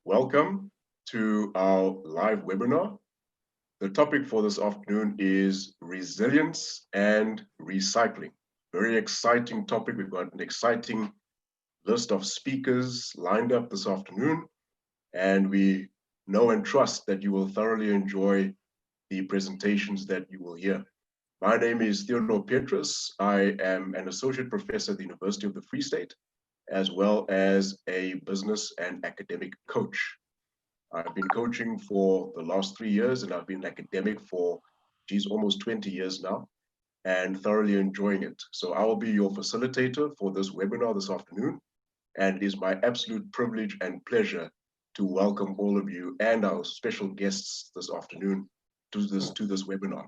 Welcome to our live webinar. The topic for this afternoon is resilience and recycling. Very exciting topic. We've got an exciting list of speakers lined up this afternoon, and we know and trust that you will thoroughly enjoy the presentations that you will hear. My name is Theodore Petrus. I am an associate professor at the University of the Free State, as well as a business and academic coach. I've been coaching for the last 3 years, and I've been an academic for, almost 20 years now, and thoroughly enjoying it. So I will be your facilitator for this webinar this afternoon, and it is my absolute privilege and pleasure to welcome all of you and our special guests this afternoon to this webinar.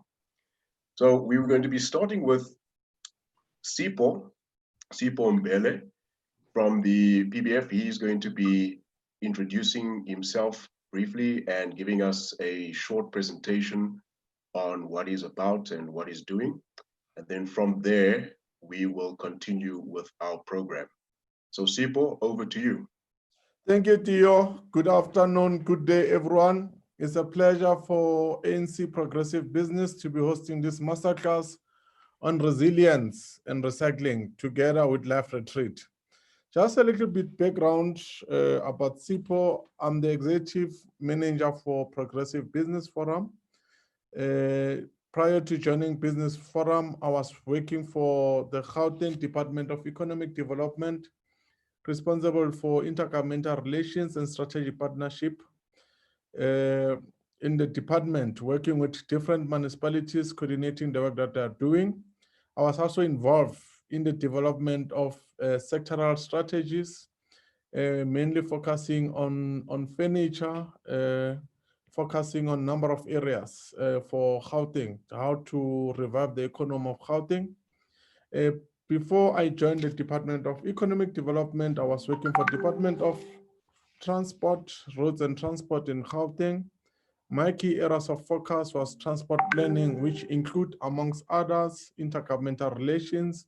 So we were going to be starting with Sipho Mbele from the PBF. He's going to be introducing himself briefly and giving us a short presentation on what he's about and what he's doing. And then from there, we will continue with our program. So Sipho, over to you. Thank you, Theo. Good afternoon, good day, everyone. It's a pleasure for ANC Progressive Business to be hosting this masterclass on resilience and recycling together with Life Retreat. Just a little bit background about Sipho. I'm the executive manager for Progressive Business Forum. Prior to joining Business Forum, I was working for the Gauteng Department of Economic Development, responsible for intergovernmental relations and strategic partnership. In the department, working with different municipalities, coordinating the work that they're doing. I was also involved in the development of sectoral strategies, mainly focusing on furniture, focusing on a number of areas for Gauteng, how to revive the economy of Gauteng. Before I joined the Department of Economic Development, I was working for Department of Transport, Roads and Transport in Gauteng. My key areas of focus was transport planning, which include, amongst others, intergovernmental relations,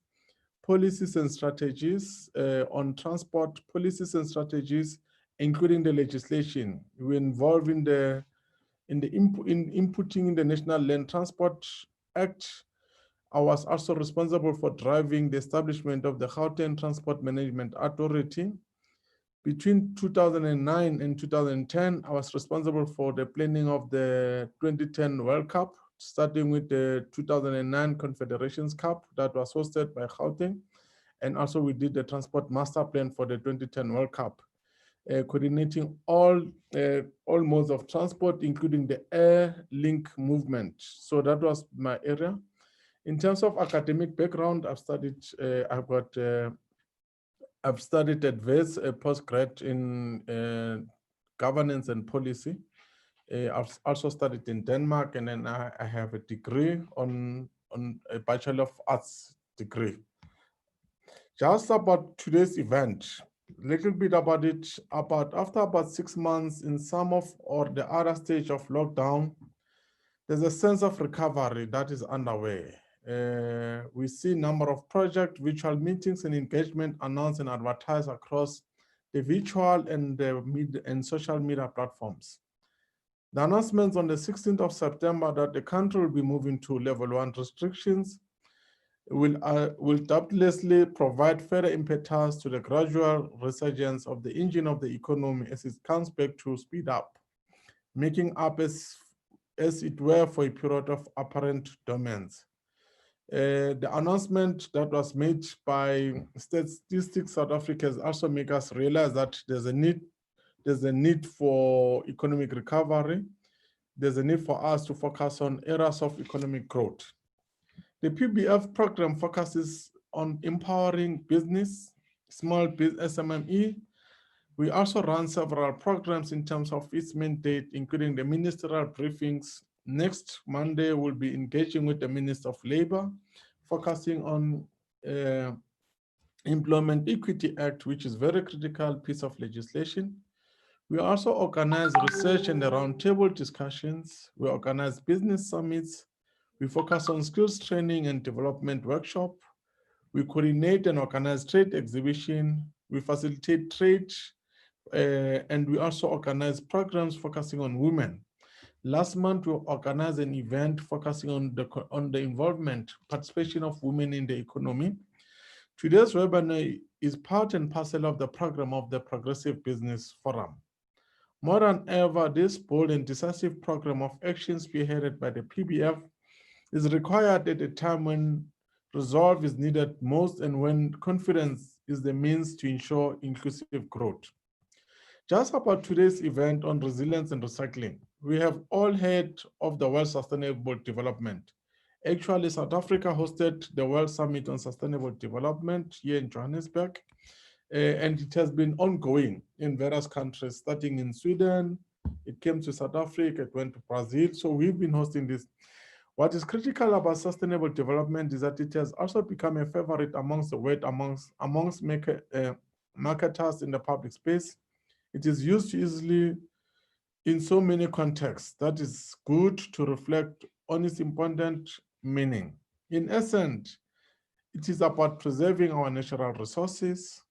policies and strategies on transport, policies and strategies, including the legislation. We involved in inputting in the National Land Transport Act. I was also responsible for driving the establishment of the Gauteng Transport Management Authority. Between 2009 and 2010, I was responsible for the planning of the 2010 World Cup, starting with the 2009 Confederations Cup that was hosted by Gauteng. And also we did the transport master plan for the 2010 World Cup, coordinating all modes of transport, including the air link movement. So that was my area. In terms of academic background, I've studied at VES, a postgrad in governance and policy. I've also studied in Denmark, and then I have a degree on a Bachelor of Arts degree. Just about today's event, a little bit about it. After about 6 months in some of or the other stage of lockdown, there's a sense of recovery that is underway. We see a number of projects, virtual meetings and engagement announced and advertised across the virtual and the social media platforms. The announcements on the 16th of September that the country will be moving to level 1 restrictions will doubtlessly provide further impetus to the gradual resurgence of the engine of the economy as it comes back to speed up, making up as it were for a period of apparent dormance. The announcement that was made by Statistics South Africa has also made us realize that there's a need for economic recovery. There's a need for us to focus on areas of economic growth. The PBF program focuses on empowering business, small business, SMME. We also run several programs in terms of its mandate, including the ministerial briefings. Next Monday, we'll be engaging with the Minister of Labor, focusing on Employment Equity Act, which is a very critical piece of legislation. We also organize research and the roundtable discussions. We organize business summits. We focus on skills training and development workshop. We coordinate and organize trade exhibition. We facilitate trade And we also organize programs focusing on women. Last month, we organized an event focusing on the involvement, participation of women in the economy. Today's webinar is part and parcel of the program of the Progressive Business Forum. More than ever, this bold and decisive program of action spearheaded by the PBF is required at a time when resolve is needed most and when confidence is the means to ensure inclusive growth. Just about today's event on resilience and recycling, we have all heard of the World Sustainable Development. Actually, South Africa hosted the World Summit on Sustainable Development here in Johannesburg, and it has been ongoing in various countries, starting in Sweden. It came to South Africa, it went to Brazil, so we've been hosting this. What is critical about sustainable development is that it has also become a favorite amongst the word amongst marketers in the public space. It is used easily in so many contexts that is good to reflect on its important meaning. In essence, it is about preserving our natural resources,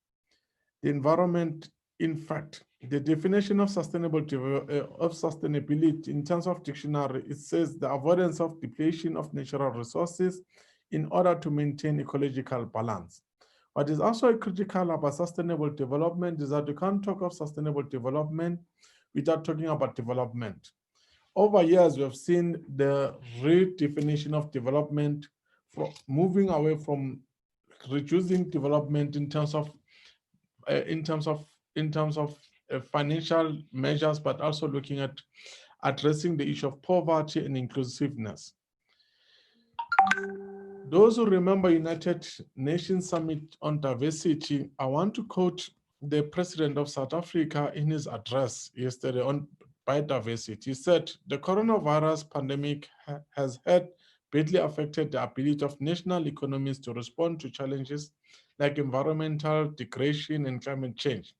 the environment. In fact, the definition of sustainability in terms of dictionary, it says the avoidance of depletion of natural resources in order to maintain ecological balance. What is also critical about sustainable development is that you can't talk of sustainable development without talking about development. Over years, we have seen the redefinition of development, moving away from reducing development in terms of financial measures, but also looking at addressing the issue of poverty and inclusiveness. Those who remember United Nations Summit on Diversity, I want to quote the President of South Africa in his address yesterday on biodiversity. He said, the coronavirus pandemic has had badly affected the ability of national economies to respond to challenges like environmental degradation and climate change.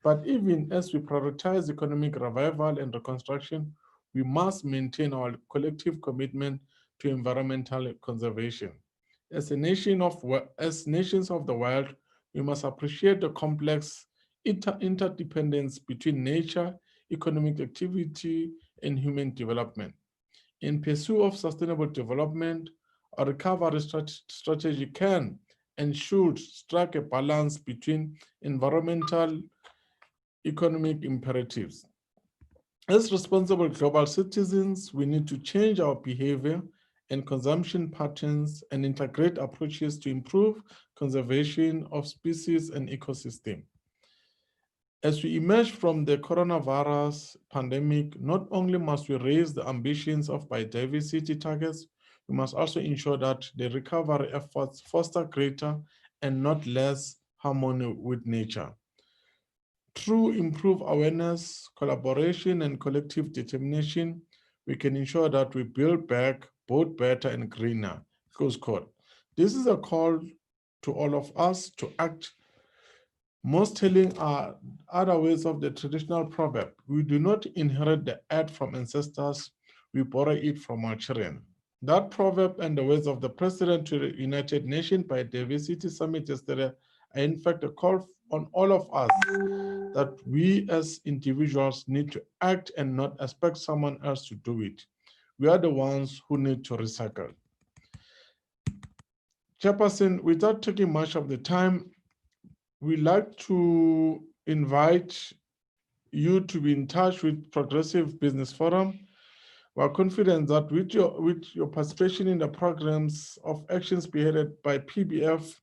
But even as we prioritize economic revival and reconstruction, we must maintain our collective commitment to environmental conservation. As nations of the world, we must appreciate the complex interdependence between nature, economic activity, and human development. In pursuit of sustainable development, a recovery strategy can and should strike a balance between environmental economic imperatives. As responsible global citizens, we need to change our behavior and consumption patterns and integrate approaches to improve conservation of species and ecosystem. As we emerge from the coronavirus pandemic, not only must we raise the ambitions of biodiversity targets, we must also ensure that the recovery efforts foster greater and not less harmony with nature. Through improved awareness, collaboration, and collective determination, we can ensure that we build back both better and greener. Close quote. This is a call to all of us to act. Most telling are other ways of the traditional proverb. We do not inherit the earth from ancestors, we borrow it from our children. That proverb and the words of the President to the United Nations Biodiversity Summit yesterday are in fact a call on all of us that we as individuals need to act and not expect someone else to do it. We are the ones who need to recycle. Chairperson, without taking much of the time, we'd like to invite you to be in touch with Progressive Business Forum. We're confident that with your participation in the programs of actions spearheaded by PBF,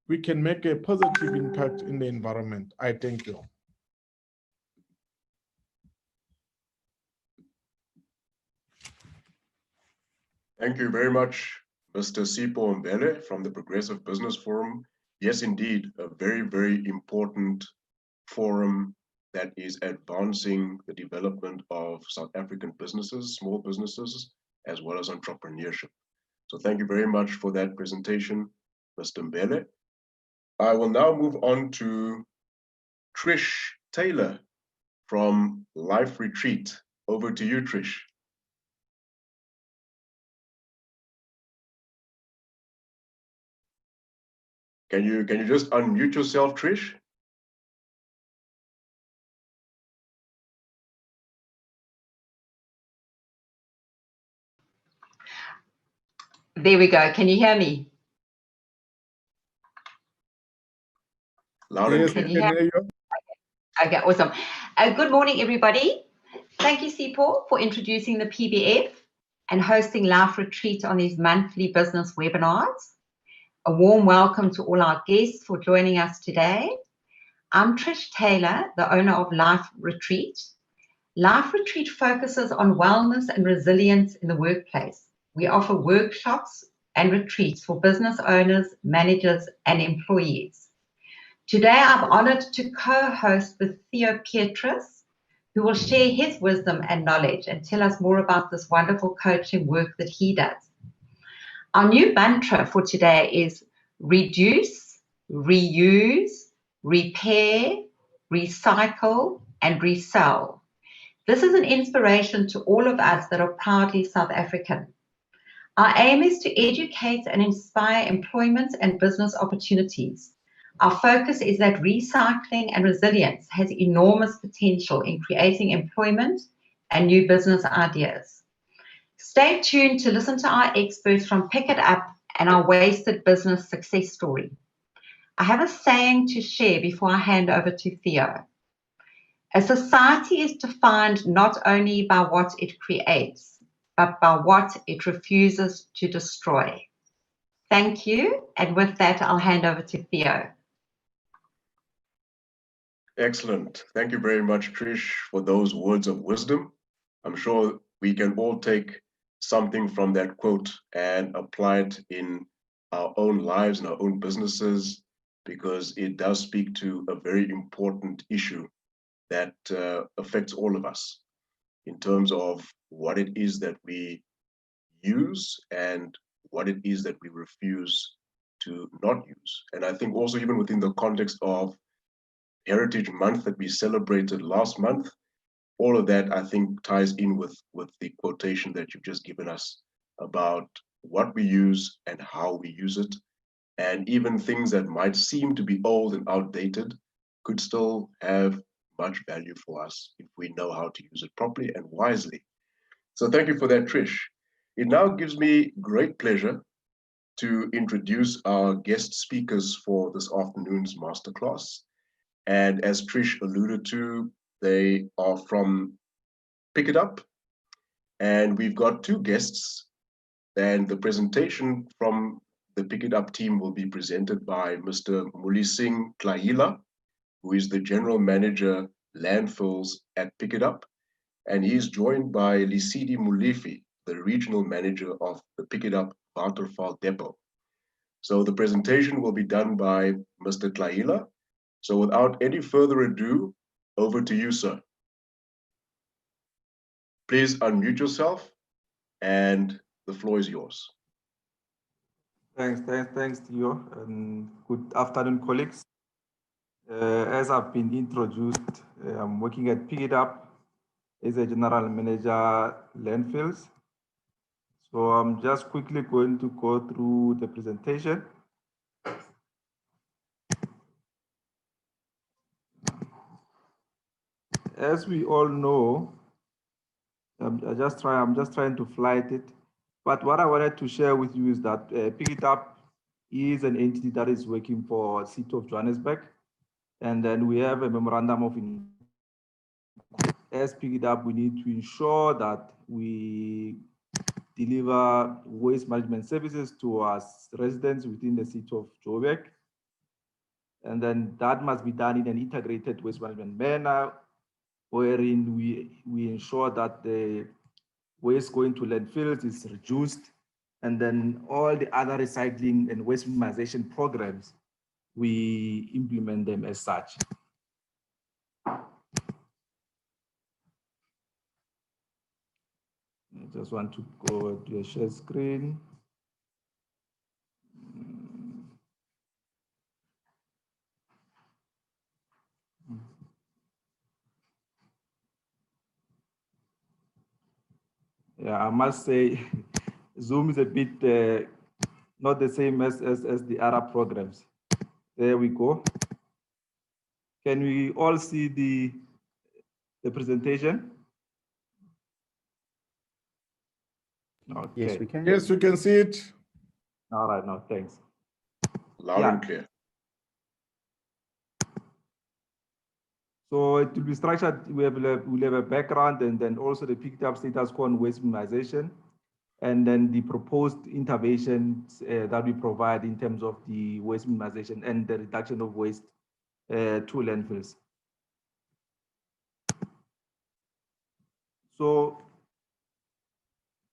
we can make a positive impact in the environment. I thank you. Thank you very much, Mr. Sipho Mbele from the Progressive Business Forum. Yes, indeed, a very, very important forum that is advancing the development of South African businesses, small businesses, as well as entrepreneurship. So thank you very much for that presentation, Mr. Mbele. I will now move on to Trish Taylor from Life Retreat. Over to you, Trish. Can you just unmute yourself, Trish? There we go. Can you hear me? Loud and Yes, clear. we can hear you. Okay, awesome. Good morning, everybody. Thank you, Sipho, for introducing the PBF and hosting Life Retreat on these monthly business webinars. A warm welcome to all our guests for joining us today. I'm Trish Taylor, the owner of Life Retreat. Life Retreat focuses on wellness and resilience in the workplace. We offer workshops and retreats for business owners, managers, and employees. Today, I'm honored to co-host with Theo Pietrus, who will share his wisdom and knowledge and tell us more about this wonderful coaching work that he does. Our new mantra for today is reduce, reuse, repair, recycle, and resell. This is an inspiration to all of us that are proudly South African. Our aim is to educate and inspire employment and business opportunities. Our focus is that recycling and resilience has enormous potential in creating employment and new business ideas. Stay tuned to listen to our experts from Pick It Up and our wasted business success story. I have a saying to share before I hand over to Theo. A society is defined not only by what it creates, but by what it refuses to destroy. Thank you. And with that, I'll hand over to Theo. Excellent. Thank you very much, Trish, for those words of wisdom. I'm sure we can all take something from that quote and apply it in our own lives and our own businesses, because it does speak to a very important issue that affects all of us in terms of what it is that we use and what it is that we refuse to not use. And I think also even within the context of Heritage Month that we celebrated last month, all of that I think ties in with the quotation that you've just given us about what we use and how we use it. And even things that might seem to be old and outdated could still have much value for us if we know how to use it properly and wisely. So thank you for that, Trish. It now gives me great pleasure to introduce our guest speakers for this afternoon's masterclass. And as Trish alluded to, they are from Pick It Up. And we've got two guests. And the presentation from the Pick It Up team will be presented by Mr. Mulising Tlaila, who is the General Manager Landfills at Pick It Up. And he's joined by Lisidi Mulifi, the Regional Manager of the Pick It Up Waterval Depot. So the presentation will be done by Mr. Tlaila. So without any further ado, over to you, sir. Please unmute yourself and the floor is yours. Thanks, Theo, and good afternoon, colleagues. As I've been introduced, I'm working at Pick It Up as a General Manager, Landfills. So I'm just quickly going to go through the presentation. As we all know, I'm just trying to flight it. But what I wanted to share with you is that Pick It Up is an entity that is working for the City of Johannesburg. And then we have a memorandum of as Pick It Up, we need to ensure that we deliver waste management services to our residents within the City of Joburg. And then that must be done in an integrated waste management manner, wherein we ensure that the waste going to landfills is reduced, and then all the other recycling and waste minimization programs, we implement them as such. I just want to go to a share screen. Yeah, I must say, Zoom is a bit not the same as the other programs. There we go. Can we all see the presentation? Okay. Yes, we can. Yes, we can see it. All right, no, thanks. Loud and clear. So it will be structured, we'll have a background and then also the picked up status quo on waste minimization, and then the proposed interventions that we provide in terms of the waste minimization and the reduction of waste to landfills. So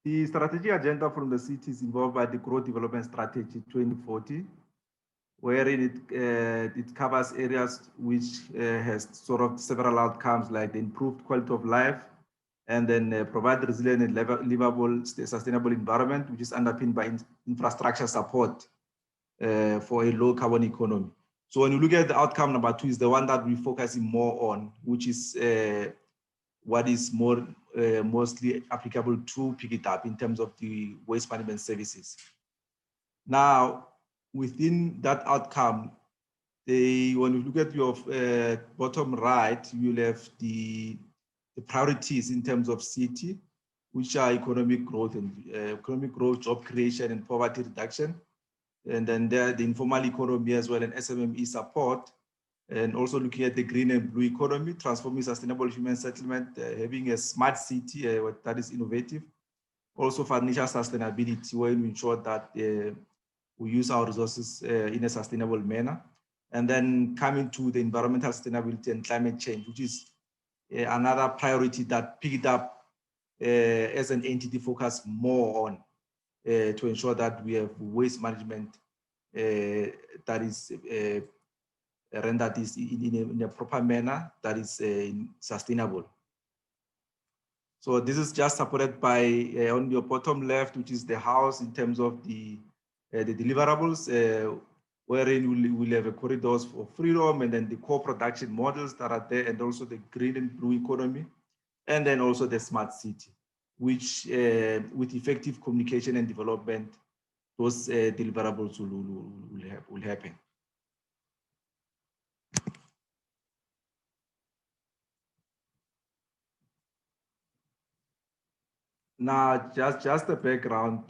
the strategic agenda from the city is involved by the Growth Development Strategy 2040, wherein it covers areas which has sort of several outcomes like the improved quality of life, and then provide resilient and livable, sustainable environment, which is underpinned by infrastructure support for a low carbon economy. So when you look at the outcome number 2 is the one that we're focusing more on, which is what is more mostly applicable to pick it up in terms of the waste management services. Now, within that outcome, when you look at your bottom right, you'll have the priorities in terms of city, which are economic growth, job creation, and poverty reduction. And then there, the informal economy as well, and SMME support, and also looking at the green and blue economy, transforming sustainable human settlement, having a smart city that is innovative. Also financial sustainability, where we ensure that we use our resources in a sustainable manner. And then coming to the environmental sustainability and climate change, which is another priority that picked up as an entity focus more on to ensure that we have waste management that is rendered this in a proper manner that is sustainable. So this is just supported by on your bottom left, which is the house in terms of the deliverables, wherein we'll have a corridors for freedom, and then the co-production models that are there, and also the green and blue economy, and then also the smart city, which with effective communication and development, those deliverables will happen. Now, just the background,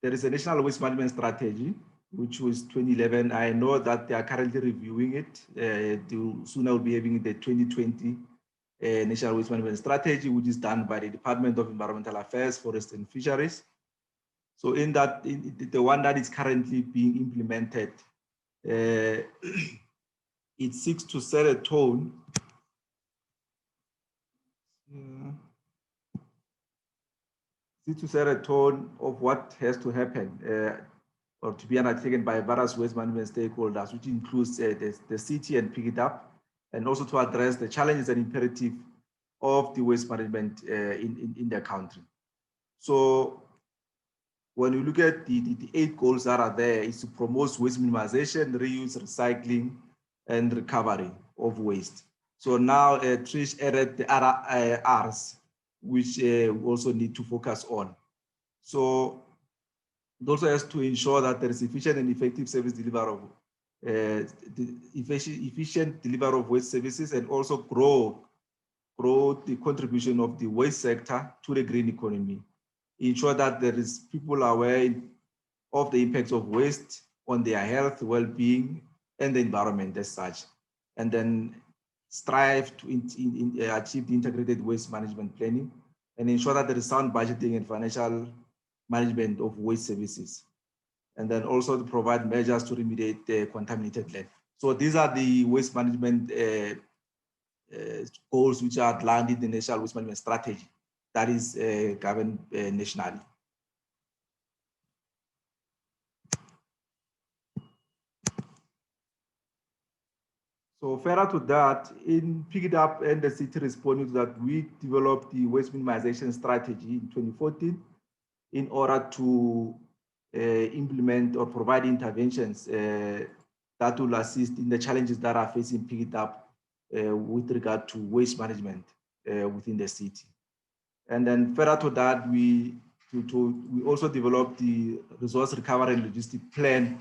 there is a national waste management strategy, which was 2011. I know that they are currently reviewing it. Soon I will be having the 2020 national waste management strategy, which is done by the Department of Environmental Affairs, Forest and Fisheries. So in that, the one that is currently being implemented, it seeks to set a tone of what has to happen or to be undertaken by various waste management stakeholders, which includes the city and pick it up, and also to address the challenges and imperative of the waste management in the country. So when you look at the 8 goals that are there, is to promote waste minimization, reuse, recycling, and recovery of waste. So now Trish added the other R's, which we also need to focus on. So it also has to ensure that there is efficient and effective service delivery of efficient delivery of waste services, and also grow the contribution of the waste sector to the green economy. Ensure that there is people aware of the impacts of waste on their health, well-being, and the environment as such. And then strive to achieve the integrated waste management planning, and ensure that there is sound budgeting and financial management of waste services. And then also to provide measures to remediate the contaminated land. So these are the waste management goals which are outlined in the National Waste Management Strategy that is governed nationally. So further to that, in Pick It Up and the city responding to that, we developed the waste minimization strategy in 2014 in order to implement or provide interventions that will assist in the challenges that are facing Pick It Up with regard to waste management within the city. And then further to that, we also developed the resource recovery and logistic plan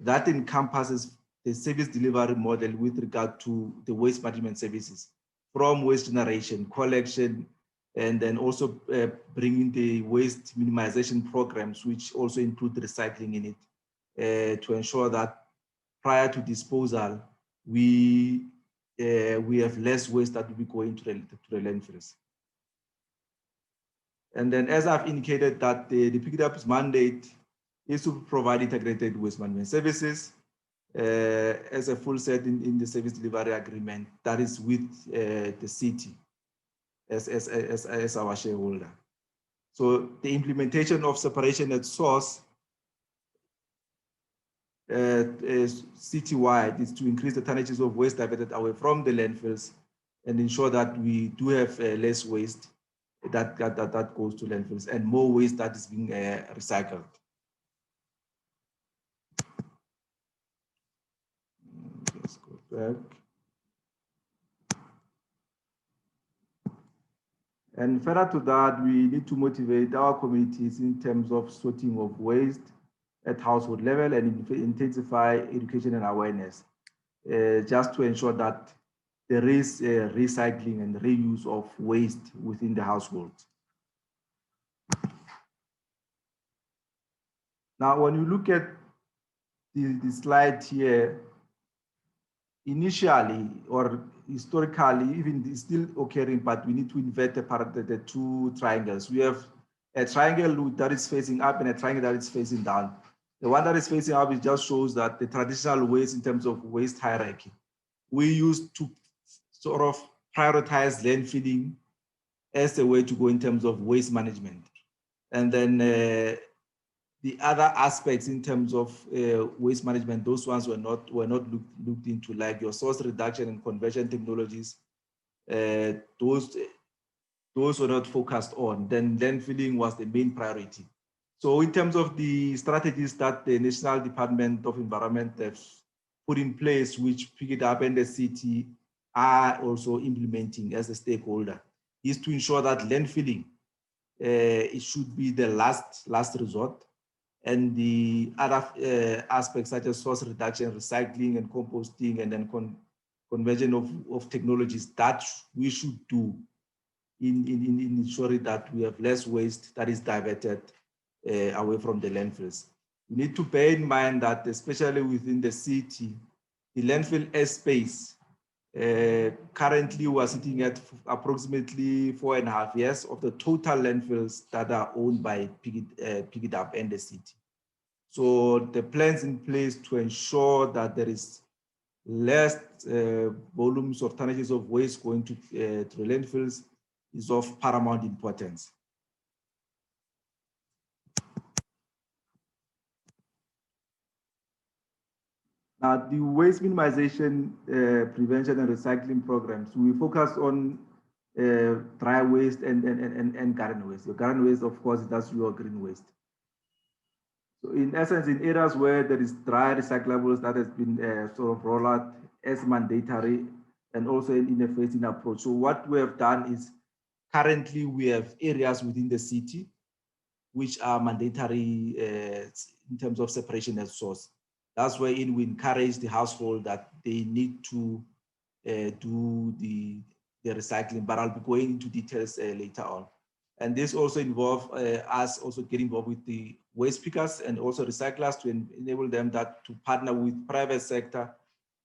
that encompasses the service delivery model with regard to the waste management services, from waste generation, collection, and then also bringing the waste minimization programs, which also include recycling in it, to ensure that prior to disposal, we have less waste that will be going to the landfills. And then, as I've indicated, that the Pick It Up's mandate is to provide integrated waste management services as a full set in the service delivery agreement that is with the city as our shareholder. So the implementation of separation at source is citywide is to increase the tonnages of waste diverted away from the landfills and ensure that we do have less waste that goes to landfills and more waste that is being recycled. Let's go back. And further to that, we need to motivate our communities in terms of sorting of waste at household level and intensify education and awareness, just to ensure that there is recycling and reuse of waste within the household. Now, when you look at the slide here, initially or historically, even it's still occurring, but we need to invert the two triangles. We have a triangle that is facing up and a triangle that is facing down. The one that is facing up, it just shows that the traditional ways in terms of waste hierarchy, we used to sort of prioritize landfilling as a way to go in terms of waste management. And then the other aspects in terms of waste management, those ones were not looked into, like your source reduction and conversion technologies. Those were not focused on. Then landfilling was the main priority. So in terms of the strategies that the National Department of Environment has put in place, which Pick It Up and the city are also implementing as a stakeholder, is to ensure that landfilling it should be the last resort. And the other aspects such as source reduction, recycling and composting, and then conversion of technologies that we should do in ensuring that we have less waste that is diverted away from the landfills. We need to bear in mind that, especially within the city, the landfill airspace currently we're sitting at approximately 4.5 years of the total landfills that are owned by Pick It Up and the city. So the plans in place to ensure that there is less volumes or tonnages of waste going to the landfills is of paramount importance. Now, the waste minimization, prevention and recycling programs, we focus on dry waste and garden waste. Your garden waste, of course, that's your green waste. So in essence, in areas where there is dry recyclables that has been sort of rolled out as mandatory and also in a phasing approach. So what we have done is currently we have areas within the city which are mandatory in terms of separation at source. That's where we encourage the household that they need to do the recycling, but I'll be going into details later on. And this also involves us also getting involved with the waste pickers and also recyclers to enable them to partner with private sector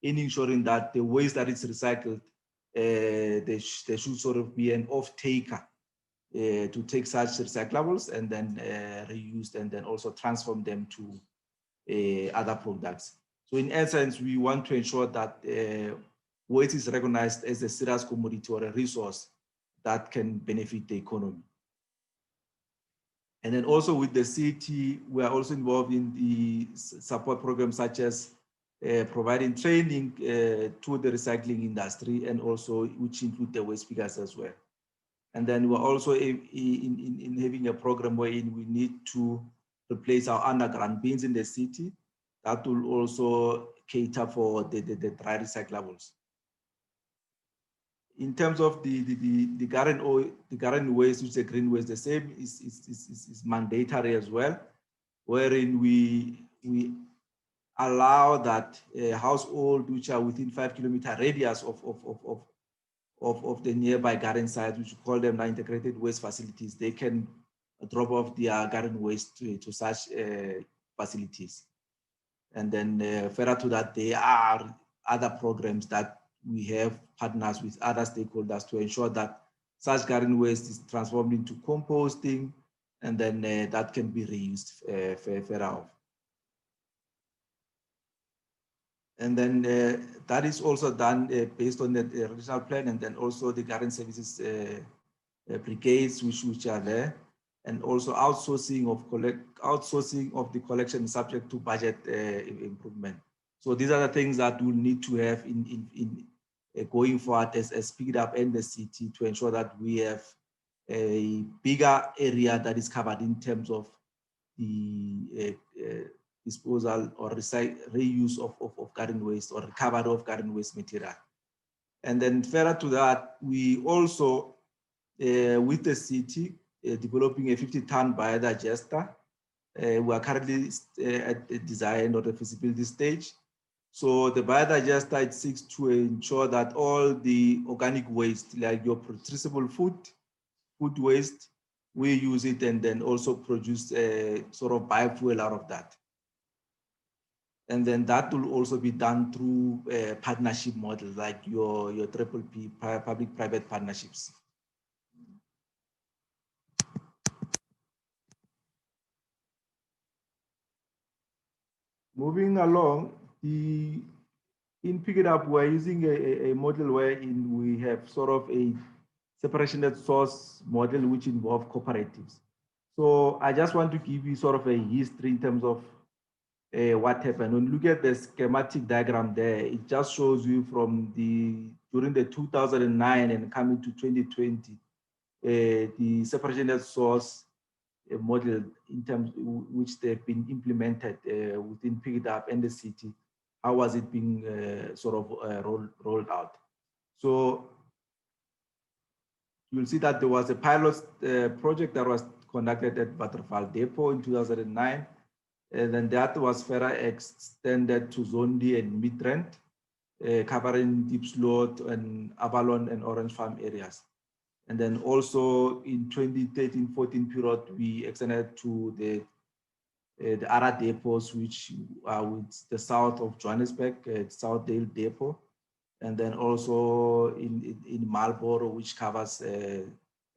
in ensuring that the waste that is recycled, there should sort of be an off-taker to take such recyclables and then reuse and then also transform them to other products. So in essence, we want to ensure that waste is recognized as a serious commodity or a resource that can benefit the economy. And then also with the city, we are also involved in the support programs such as providing training to the recycling industry and also which include the waste pickers as well. And then we're also in having a program wherein we need to replace our underground bins in the city. That will also cater for the dry recyclables. In terms of the garden waste, which is the green waste, the same is mandatory as well, wherein we allow that household which are within 5 kilometer radius of the nearby garden sites, which we call them integrated waste facilities. They can drop off their garden waste to such facilities. And then further to that, there are other programs that we have partners with other stakeholders to ensure that such garden waste is transformed into composting, and then that can be reused further off. And then that is also done based on the regional plan, and then also the garden services brigades which are there, and also outsourcing of the collection subject to budget improvement. So these are the things that we'll need to have in going forward as picked up in the city to ensure that we have a bigger area that is covered in terms of the disposal or reuse of garden waste or recovery of garden waste material. And then further to that, we also, with the city, developing a 50-ton biodigester. We are currently at the design or the feasibility stage. So the biodigester, it seeks to ensure that all the organic waste, like your traceable food waste, we use it and then also produce a sort of biofuel out of that. And then that will also be done through partnership models like your PPP, public-private partnerships. Moving along, in Pick It Up, we're using a model wherein we have sort of a separation at source model which involves cooperatives. So I just want to give you sort of a history in terms of what happened. When you look at the schematic diagram there, it just shows you from during the 2009 and coming to 2020, the separation at source model in terms which they've been implemented within Pick It Up and the city. How was it being sort of rolled out? So you'll see that there was a pilot project that was conducted at Waterval Depot in 2009. And then that was further extended to Zondi and Midrand, covering Deep Slot and Avalon and Orange Farm areas. And then also in 2013-14 period, we extended to the other depots, which are with the south of Johannesburg, Southdale Depot, and then also in Marlborough, which covers the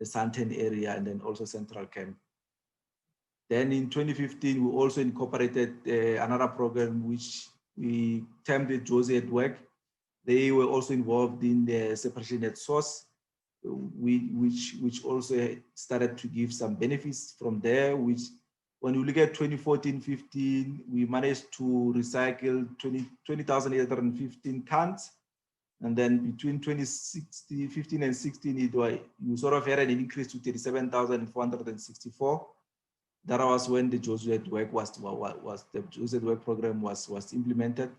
Sandton area, and then also Central Camp. Then in 2015, we also incorporated another program which we termed it Josie at Work. They were also involved in the separation at source, which also started to give some benefits from there, which when you look at 2014-15, we managed to recycle 20,815 tons. And then between 2015 and 16, you sort of had an increase to 37,464. That was when the Josie at Work the Josie at Work program was implemented.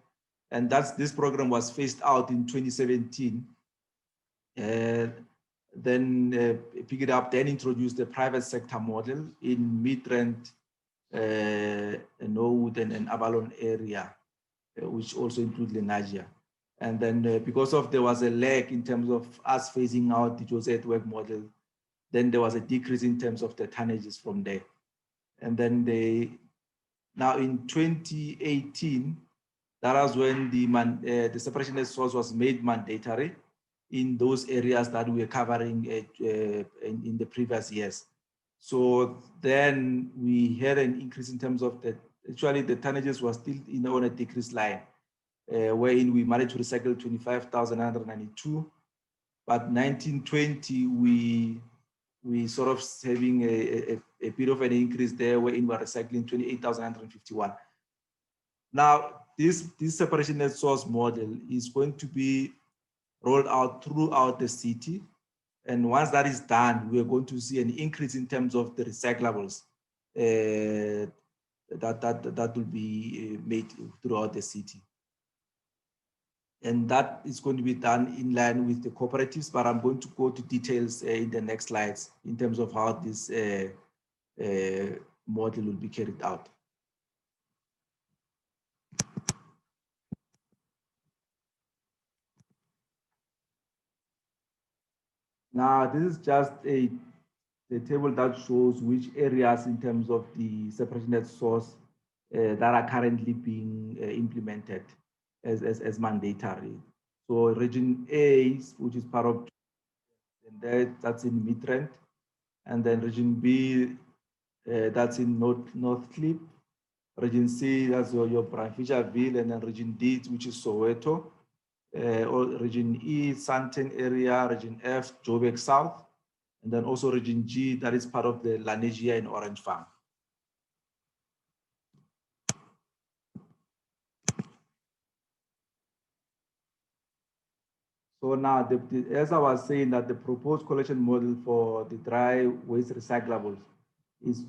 And this program was phased out in 2017. Then Pick It Up then introduced the private sector model in Midrand, Norwood and Avalon area, which also includes Lenasia. And then because there was a lag in terms of us phasing out the Josie at Work model, then there was a decrease in terms of the tonnages from there. And then now in 2018, that was when the separation at source was made mandatory in those areas that we were covering in the previous years. So then we had an increase in terms of actually the tonnages was still on a decrease line, wherein we managed to recycle 25,992, but 1920 we sort of having a bit of an increase there, wherein we're recycling 28,151. Now, this separation at source model is going to be rolled out throughout the city. And once that is done, we are going to see an increase in terms of the recyclables that will be made throughout the city. And that is going to be done in line with the cooperatives, but I'm going to go to details in the next slides in terms of how this model will be carried out. Now, this is just the table that shows which areas in terms of the separation net source that are currently being implemented as mandatory. So region A, which is part of, and that's in Midrand, and then region B, that's in North Clip. Region C, that's your Fisherville, and then region D, which is Soweto. Or region E, Sandton area, region F, Joburg South, and then also region G, that is part of the Lanesia and Orange Farm. So now, as I was saying, that the proposed collection model for the dry waste recyclables is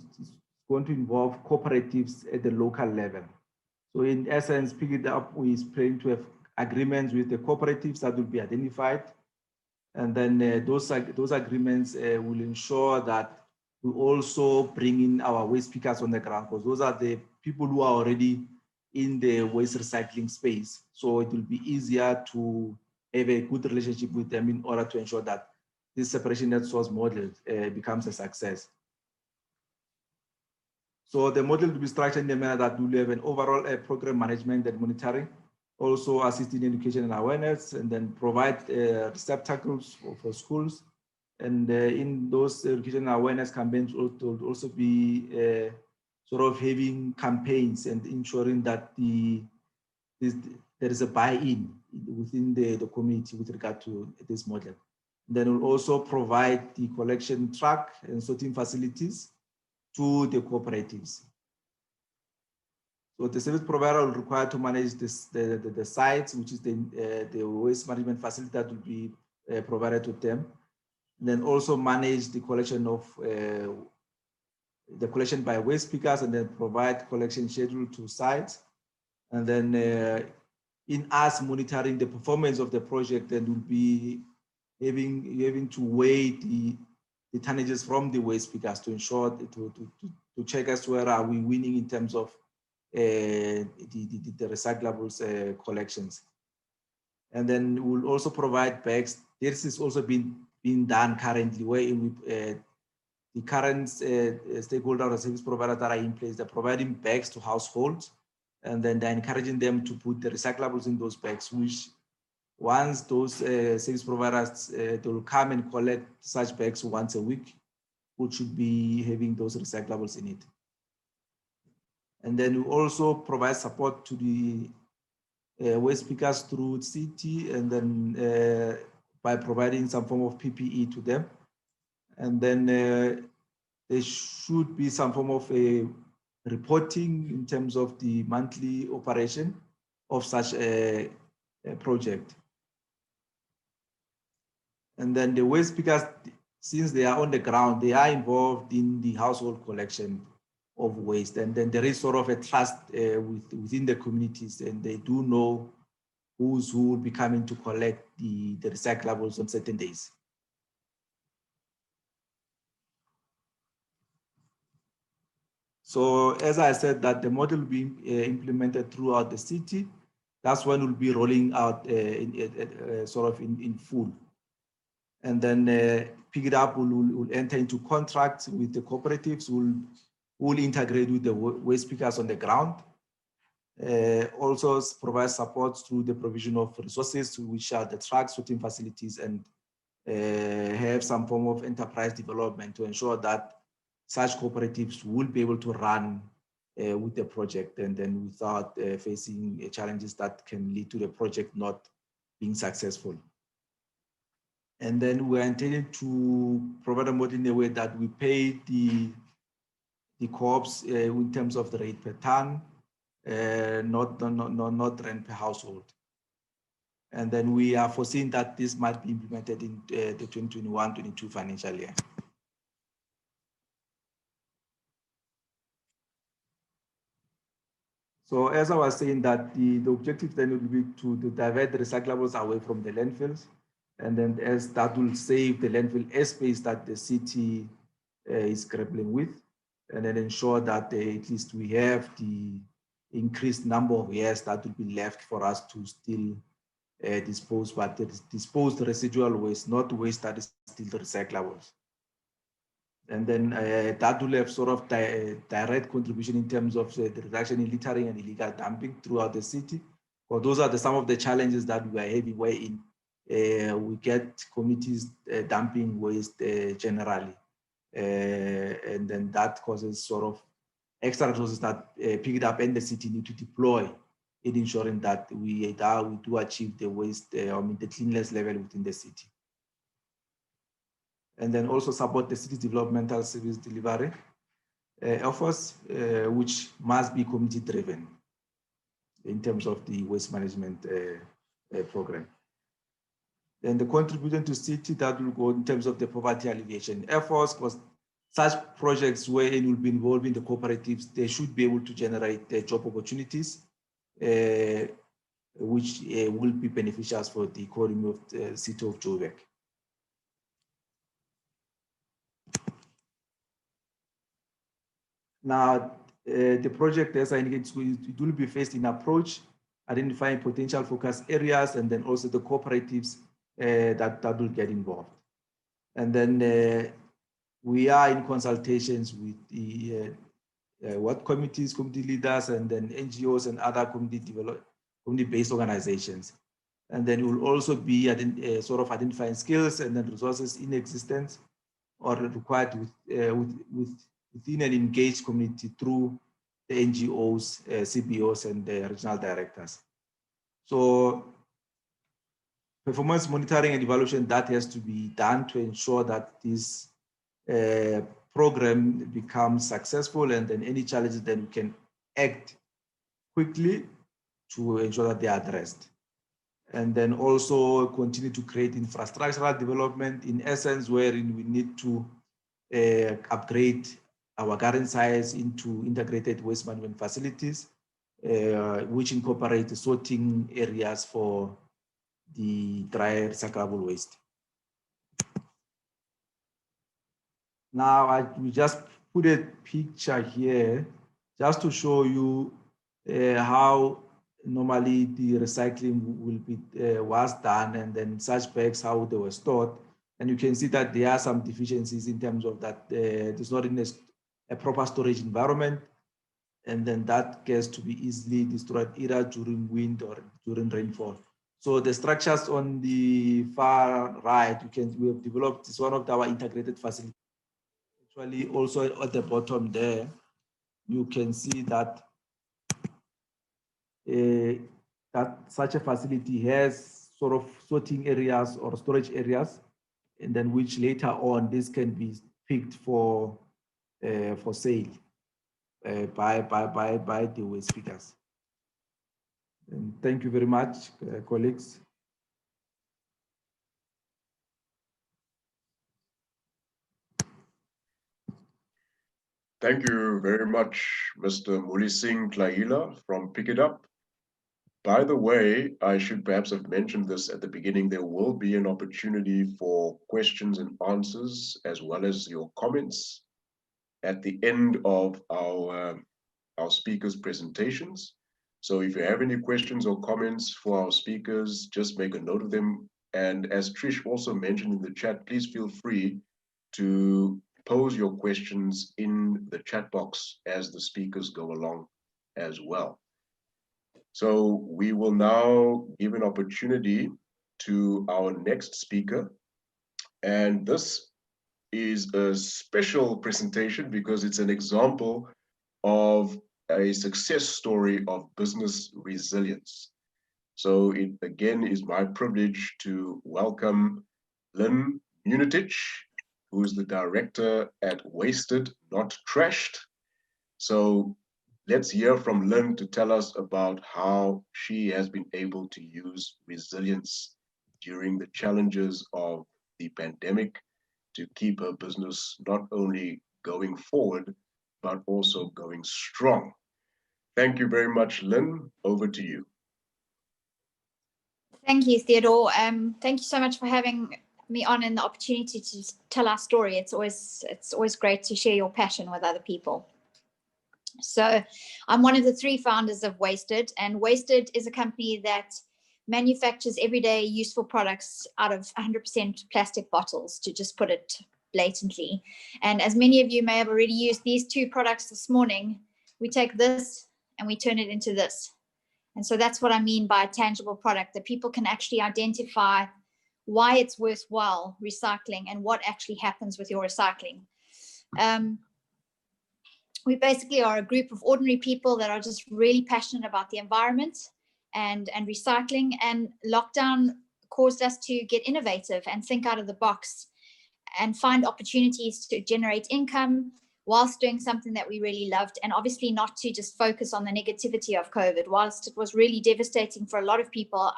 going to involve cooperatives at the local level. So in essence, pick it up, we plan to have agreements with the cooperatives that will be identified. And then those agreements will ensure that we also bring in our waste pickers on the ground, because those are the people who are already in the waste recycling space. So it will be easier to have a good relationship with them in order to ensure that this separation net source model becomes a success. So the model will be structured in a manner that will have an overall program management and monitoring, also assist in education and awareness, and then provide receptacles for schools. And in those education and awareness campaigns will also be sort of having campaigns and ensuring that there is a buy-in within the community with regard to this model. Then we'll also provide the collection truck and sorting facilities to the cooperatives. So the service provider will require to manage the sites, which is the waste management facility that will be provided to them. And then also manage the collection of the collection by waste pickers, and then provide collection schedule to sites. And then in us monitoring the performance of the project, then we'll be having to weigh the tonnages from the waste pickers to ensure to check as where are we winning in terms of the recyclables collections. And then we'll also provide bags. This is also being done currently, where the current stakeholder or service providers that are in place, they're providing bags to households, and then they're encouraging them to put the recyclables in those bags, which once those service providers, they will come and collect such bags once a week, which should be having those recyclables in it. And then we also provide support to the waste pickers through CT, and then by providing some form of PPE to them. And then there should be some form of a reporting in terms of the monthly operation of such a project. And then the waste pickers, since they are on the ground, they are involved in the household collection of waste. And then there is sort of a trust within the communities, and they do know who will be coming to collect the recyclables on certain days. So as I said, that the model will be implemented throughout the city. That's when we'll be rolling out sort of in full. And then pick it up, we'll enter into contracts with the cooperatives, we'll integrate with the waste pickers on the ground. Also provide support through the provision of resources, which are the truck sorting facilities, and have some form of enterprise development to ensure that such cooperatives will be able to run with the project, and then without facing challenges that can lead to the project not being successful. And then we're intending to provide a model in a way that we pay the co-ops in terms of the rate per ton, not rent per household. And then we are foreseeing that this might be implemented in the 2021-22 financial year. So as I was saying, that the objective then will be to divert the recyclables away from the landfills, and then as that will save the landfill airspace that the city is grappling with, and then ensure that at least we have the increased number of years that will be left for us to still dispose, but the disposed residual waste, not waste that is still recyclable. And then that will have sort of direct contribution in terms of the reduction in littering and illegal dumping throughout the city. Well, those are some of the challenges that we are heavyweight in. We get communities dumping waste generally. And then that causes sort of extra resources that pick it up and the city need to deploy in ensuring that we do achieve the waste, the cleanliness level within the city. And then also support the city's developmental service delivery efforts, which must be community driven in terms of the waste management program. Then the contribution to city that will go in terms of the poverty alleviation efforts, because such projects where it will be involving the cooperatives, they should be able to generate job opportunities, which will be beneficial for the economy of the city of Joburg. Now, the project, as I indicated, it will be phased in approach, identifying potential focus areas, and then also the cooperatives that will get involved. And then we are in consultations with the committees, community leaders, and then NGOs and other community-based organizations. And then we will also be sort of identifying skills and then resources in existence or required within an engaged community through the NGOs, CBOs, and the regional directors. So performance monitoring and evaluation, that has to be done to ensure that this program becomes successful, and then any challenges, then we can act quickly to ensure that they are addressed. And then also continue to create infrastructural development, in essence, wherein we need to upgrade our current sites into integrated waste management facilities, which incorporate the sorting areas for the dry recyclable waste. Now, we just put a picture here just to show you how normally the recycling will be was done, and then such bags, how they were stored. And you can see that there are some deficiencies in terms of that it's not in a proper storage environment, and then that gets to be easily destroyed either during wind or during rainfall. So the structures on the far right, we have developed, it's one of our integrated facilities. Actually, also at the bottom there, you can see that that such a facility has sort of sorting areas or storage areas, and then which later on this can be picked for sale by the waste pickers. And thank you very much, colleagues. Thank you very much, Mr. Mulising Tlaila from Pick It Up. By the way, I should perhaps have mentioned this at the beginning. There will be an opportunity for questions and answers, as well as your comments at the end of our speakers' presentations. So if you have any questions or comments for our speakers, just make a note of them. And as Trish also mentioned in the chat, please feel free to pose your questions in the chat box as the speakers go along as well. So we will now give an opportunity to our next speaker. And this is a special presentation because it's an example of a success story of business resilience. So it again is my privilege to welcome Lynn Munitich, who is the director at Wasted Not Trashed. So let's hear from Lynn to tell us about how she has been able to use resilience during the challenges of the pandemic to keep her business not only going forward, but also going strong. Thank you very much, Lynn. Over to you. Thank you, Theodore. Thank you so much for having me on and the opportunity to tell our story. It's always great to share your passion with other people. So I'm one of the 3 founders of Wasted, and Wasted is a company that manufactures everyday useful products out of 100% plastic bottles, to just put it blatantly. And as many of you may have already used these two products this morning, we take this and we turn it into this. And so that's what I mean by a tangible product, that people can actually identify why it's worthwhile recycling and what actually happens with your recycling. We basically are a group of ordinary people that are just really passionate about the environment and recycling, and lockdown caused us to get innovative and think out of the box and find opportunities to generate income whilst doing something that we really loved, and obviously not to just focus on the negativity of COVID. Whilst it was really devastating for a lot of people,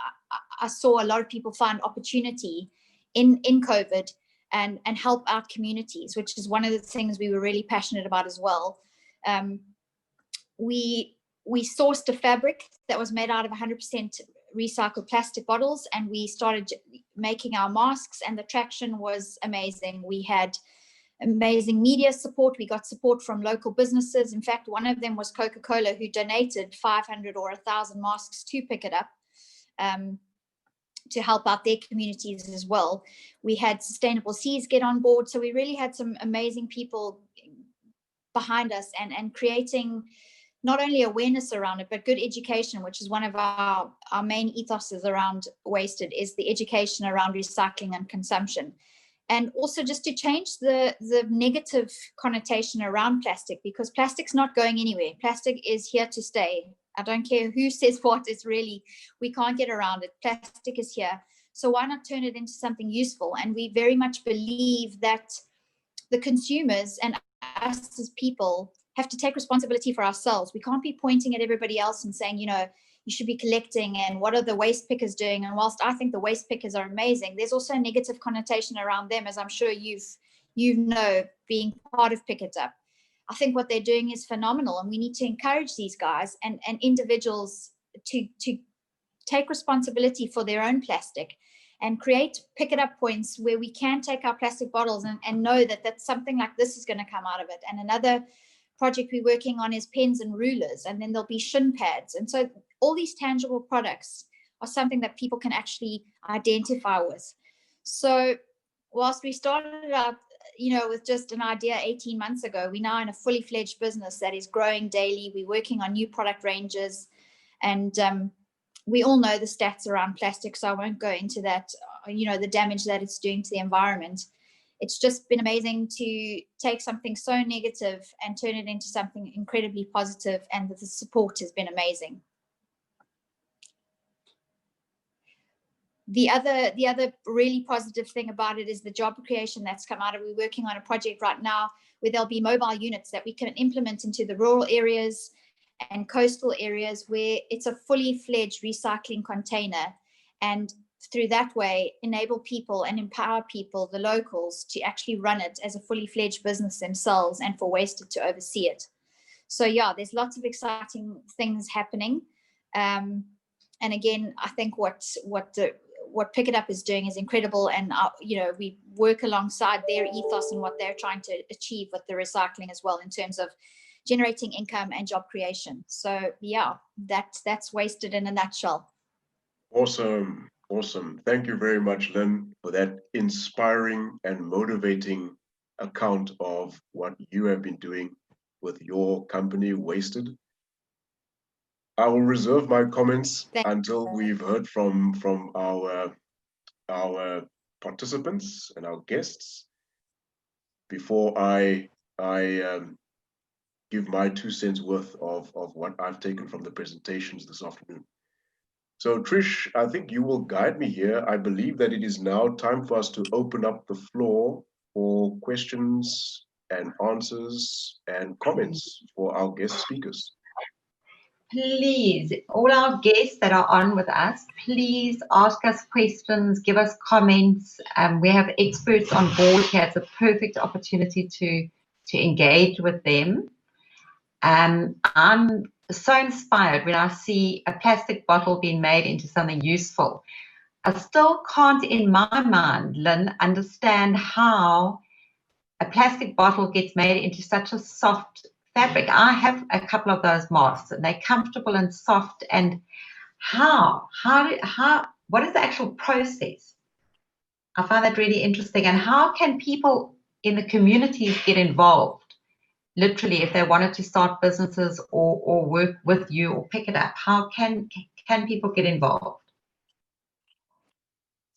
I saw a lot of people find opportunity in COVID and help out communities, which is one of the things we were really passionate about as well. We sourced a fabric that was made out of 100% recycled plastic bottles, and we started making our masks, and the traction was amazing. We had amazing media support. We got support from local businesses. In fact, one of them was Coca-Cola, who donated 500 or 1,000 masks to Pick It Up, to help out their communities as well. We had Sustainable Seas get on board. So we really had some amazing people behind us and creating not only awareness around it, but good education, which is one of our main ethoses around Wasted, is the education around recycling and consumption. And also just to change the negative connotation around plastic, because plastic's not going anywhere. Plastic is here to stay. I don't care who says what, it's really, we can't get around it. Plastic is here. So why not turn it into something useful? And we very much believe that the consumers and us as people have to take responsibility for ourselves. We can't be pointing at everybody else and saying, you know, you should be collecting, and what are the waste pickers doing? And whilst I think the waste pickers are amazing, there's also a negative connotation around them, as I'm sure you know, being part of Pick It Up. I think what they're doing is phenomenal, and we need to encourage these guys and individuals to take responsibility for their own plastic and create Pick It Up points where we can take our plastic bottles and know that something like this is going to come out of it. And another project we're working on is pens and rulers, and then there'll be shin pads. And so all these tangible products are something that people can actually identify with. So whilst we started out, you know, with just an idea 18 months ago, we're now in a fully fledged business that is growing daily. We're working on new product ranges, and we all know the stats around plastic, so I won't go into that, you know, the damage that it's doing to the environment. It's just been amazing to take something so negative and turn it into something incredibly positive, and the support has been amazing. The other really positive thing about it is the job creation that's come out of it. We're working on a project right now where there'll be mobile units that we can implement into the rural areas and coastal areas, where it's a fully fledged recycling container, and through that way enable people and empower people, the locals, to actually run it as a fully fledged business themselves, and for Wasted to oversee it. So yeah, there's lots of exciting things happening. And again, I think what Pick It Up is doing is incredible, and you know, we work alongside their ethos and what they're trying to achieve with the recycling as well, in terms of generating income and job creation. So yeah, that's Wasted in a nutshell. Awesome. Thank you very much, Lynn, for that inspiring and motivating account of what you have been doing with your company, Wasted. I will reserve my comments until we've heard from our participants and our guests before I give my 2 cents worth of what I've taken from the presentations this afternoon. So Trish, I think you will guide me here. I believe that it is now time for us to open up the floor for questions and answers and comments for our guest speakers. Please, all our guests that are on with us, please ask us questions, give us comments. We have experts on board here. It's a perfect opportunity to engage with them. I'm so inspired when I see a plastic bottle being made into something useful. I still can't, in my mind, Lynn, understand how a plastic bottle gets made into such a soft fabric. I have a couple of those masks, and they're comfortable and soft, and what is the actual process? I find that really interesting. And how can people in the communities get involved? Literally, if they wanted to start businesses or work with you or pick it up, how can people get involved?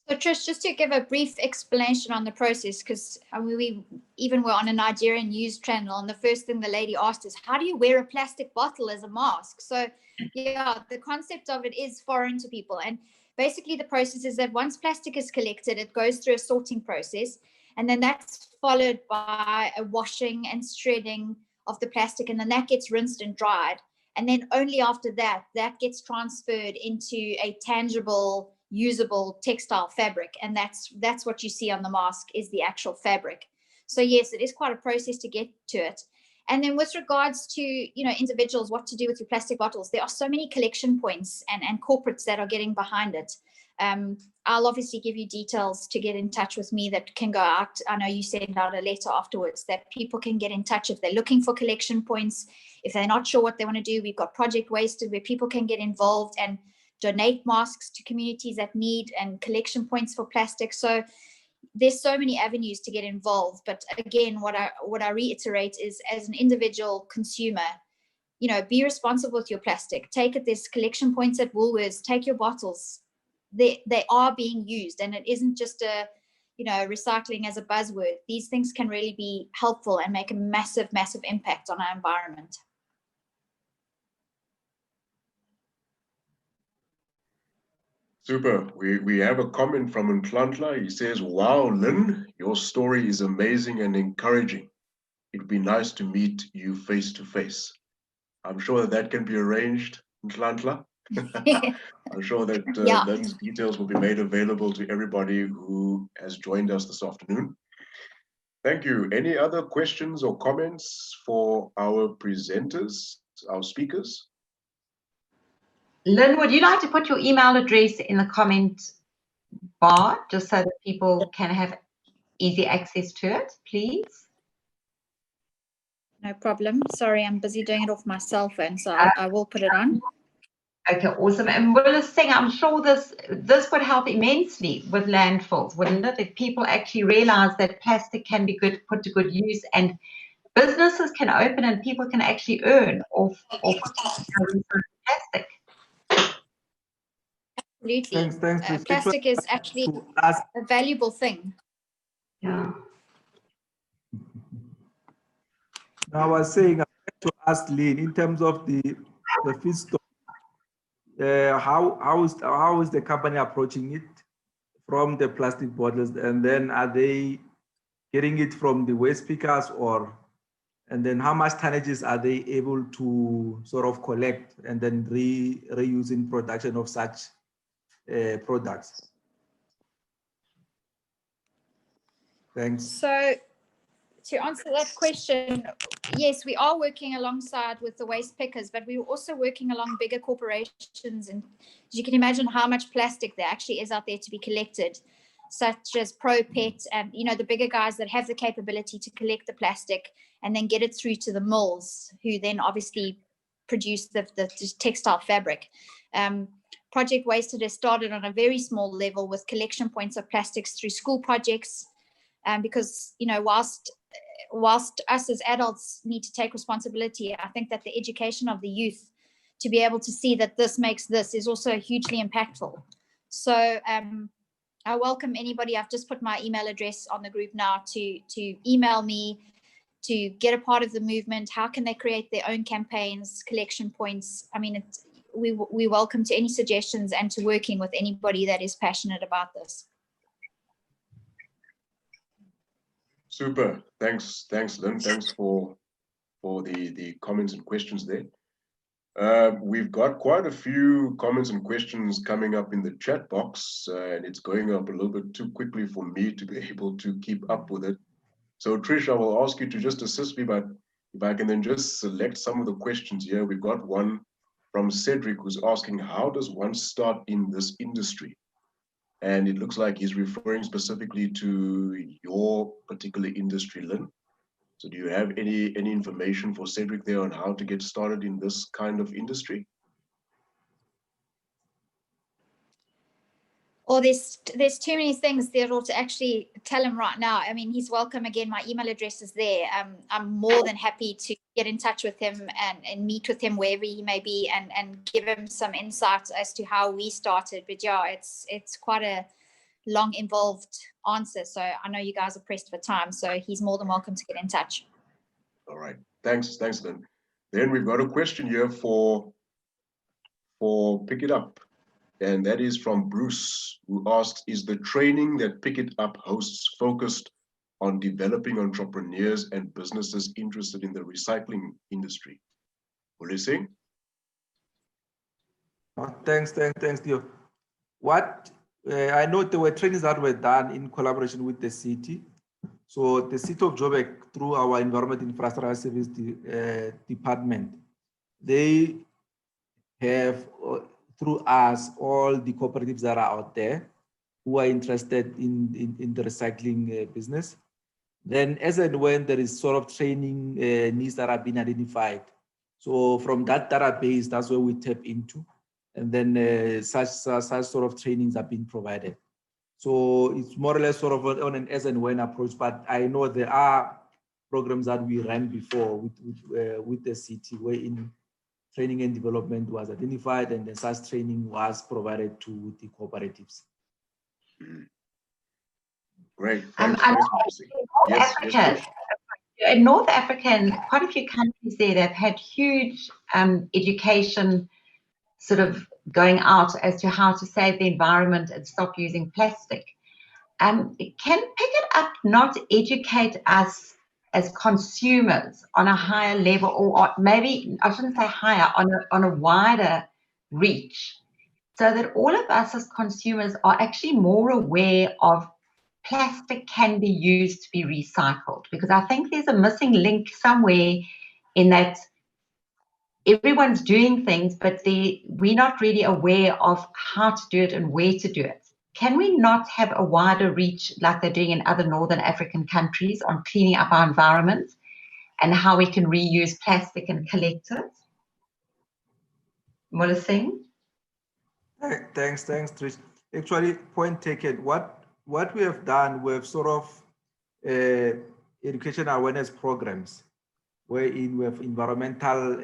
So Trish, just to give a brief explanation on the process, because we even were on a Nigerian news channel, and the first thing the lady asked is, how do you wear a plastic bottle as a mask? So yeah, the concept of it is foreign to people. And basically the process is that once plastic is collected, it goes through a sorting process, and then that's followed by a washing and shredding of the plastic, and then that gets rinsed and dried. And then only after that, that gets transferred into a tangible, usable textile fabric. And that's what you see on the mask, is the actual fabric. So yes, it is quite a process to get to it. And then with regards to, individuals, what to do with your plastic bottles, there are so many collection points and corporates that are getting behind it. I'll obviously give you details to get in touch with me that can go out. I know you send out a letter afterwards that people can get in touch if they're looking for collection points. If they're not sure what they want to do, we've got Project Wasted where people can get involved and donate masks to communities that need, and collection points for plastic. So there's so many avenues to get involved. But again, what I reiterate is, as an individual consumer, be responsible with your plastic. Take it. There's collection points at Woolworths. Take your bottles. They are being used, and it isn't just recycling as a buzzword. These things can really be helpful and make a massive impact on our environment. Super. We have a comment from Untitled. He says, wow, Lynn, your story is amazing and encouraging. It'd be nice to meet you face to face. I'm sure that can be arranged, Untitled. I'm sure that Lynn's details will be made available to everybody who has joined us this afternoon. Thank you. Any other questions or comments for our presenters, our speakers? Lynn, would you like to put your email address in the comment bar just so that people can have easy access to it, please? No problem. Sorry, I'm busy doing it off my cell phone, so I will put it on. Okay, awesome. And Willa Singh, I'm sure this would help immensely with landfills, wouldn't it? If people actually realize that plastic can be put to good use, and businesses can open and people can actually earn off plastic. Absolutely. Thanks. Plastic is actually a valuable thing. Yeah. Now, I was saying, I'd like to ask Lynn, in terms of the feedstock, how is the company approaching it from the plastic bottles, and then are they getting it from the waste pickers, and then how much tonnages are they able to sort of collect and then reuse in production of such products? Thanks. So to answer that question, yes, we are working alongside with the waste pickers, but we're also working along bigger corporations. And you can imagine how much plastic there actually is out there to be collected, such as ProPet and, the bigger guys that have the capability to collect the plastic and then get it through to the mills, who then obviously produce the textile fabric. Project Wasted has started on a very small level with collection points of plastics through school projects. Because, whilst us as adults need to take responsibility, I think that the education of the youth to be able to see that this makes this is also hugely impactful. So I welcome anybody. I've just put my email address on the group now to email me, to get a part of the movement. How can they create their own campaigns, collection points? I mean, we welcome to any suggestions and to working with anybody that is passionate about this. Super. Thanks, Lynn. Thanks for the comments and questions there. We've got quite a few comments and questions coming up in the chat box, and it's going up a little bit too quickly for me to be able to keep up with it. So Trish, I will ask you to just assist me, but if I can then just select some of the questions here. We've got one from Cedric who's asking, how does one start in this industry? And it looks like he's referring specifically to your particular industry, Lynn. So do you have any information for Cedric there on how to get started in this kind of industry? Or there's too many things there to actually tell him right now. I mean, he's welcome again. My email address is there. I'm more than happy to get in touch with him and meet with him wherever he may be and give him some insights as to how we started. But yeah, it's quite a long, involved answer. So I know you guys are pressed for time. So he's more than welcome to get in touch. All right. Thanks, Lynn. Then we've got a question here for Pick It Up. And that is from Bruce, who asked, is the training that Pick It Up hosts focused on developing entrepreneurs and businesses interested in the recycling industry? Will you sing? Thanks, Theo. What I know there were trainings that were done in collaboration with the city. So the city of Joburg, through our Environment Infrastructure Service department, they have through us all the cooperatives that are out there who are interested in the recycling business. Then as and when there is sort of training needs that have been identified. So from that database, that's where we tap into. And then such sort of trainings have been provided. So it's more or less sort of on an as and when approach, but I know there are programs that we ran before with the city wherein training and development was identified and then such training was provided to the cooperatives. Great. In North Africa, quite a few countries there, they've had huge education sort of going out as to how to save the environment and stop using plastic. Can Pick It Up not educate us as consumers on a higher level, or maybe I shouldn't say higher, on a wider reach, so that all of us as consumers are actually more aware of plastic can be used to be recycled? Because I think there's a missing link somewhere in that everyone's doing things, but we're not really aware of how to do it and where to do it. Can we not have a wider reach like they're doing in other Northern African countries on cleaning up our environment and how we can reuse plastic and collect it? Mullah Singh? Thanks, Trish. Actually, point taken. What we have done, we have sort of education awareness programs wherein we have environmental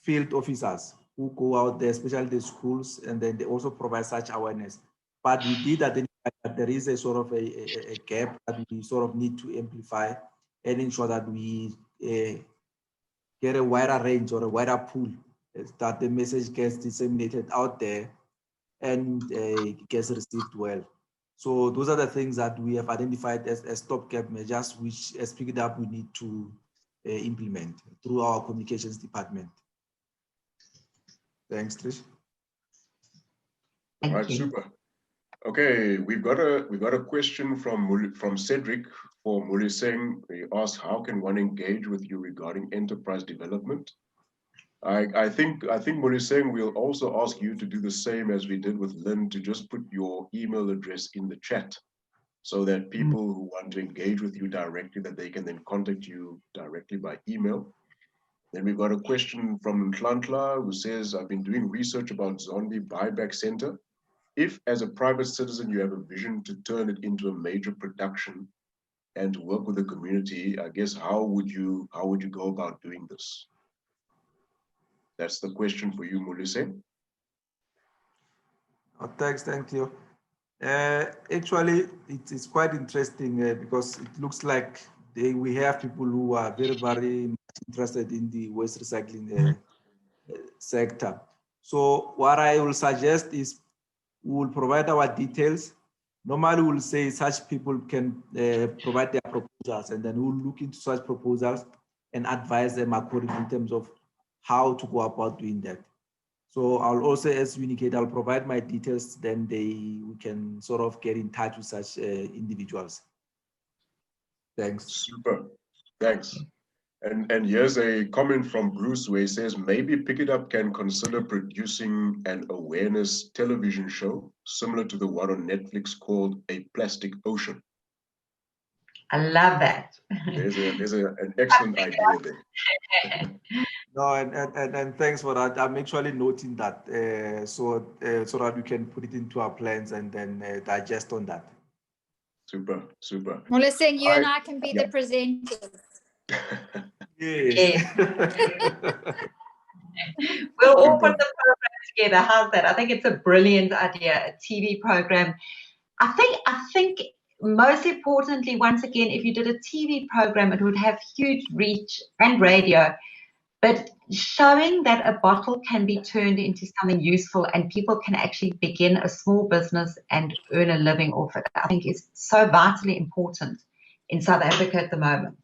field officers who go out there, especially the schools, and then they also provide such awareness. But we did identify that there is a sort of a gap that we sort of need to amplify and ensure that we get a wider range or a wider pool, that the message gets disseminated out there and gets received well. So those are the things that we have identified as stopgap measures, which as Pick It Up we need to implement through our communications department. Thanks, Trish. All right, super. Okay, we've got a question from Cedric for Mullah Singh. He asked, how can one engage with you regarding enterprise development? I think Mullah Singh will also ask you to do the same as we did with Lynn, to just put your email address in the chat so that people who want to engage with you directly, that they can then contact you directly by email. Then we've got a question from Ntlantla who says, I've been doing research about Zombie Buyback Center. If as a private citizen you have a vision to turn it into a major production and to work with the community, I guess how would you go about doing this? That's the question for you, Mullah Singh. Thanks, thank you. Actually, it's quite interesting because it looks like we have people who are very, very much interested in the waste recycling sector. So what I will suggest is we will provide our details. Normally we'll say such people can provide their proposals, and then we'll look into such proposals and advise them accordingly in terms of how to go about doing that. So I'll also, as you indicate, I'll provide my details, then we can sort of get in touch with such individuals. Thanks. Super, thanks. And here's a comment from Bruce where he says, maybe Pick It Up can consider producing an awareness television show similar to the one on Netflix called A Plastic Ocean. I love that. There's an excellent idea there. No, and thanks for that. I'm actually noting that so that we can put it into our plans and then digest on that. Super, super. Well, listen, you and I- I can be yeah. the presenters. Yes. We'll all Super. put the program together. How's that? I think it's a brilliant idea, a TV program. I think most importantly, once again, if you did a TV program, it would have huge reach and radio. But showing that a bottle can be turned into something useful and people can actually begin a small business and earn a living off it, I think is so vitally important in South Africa at the moment.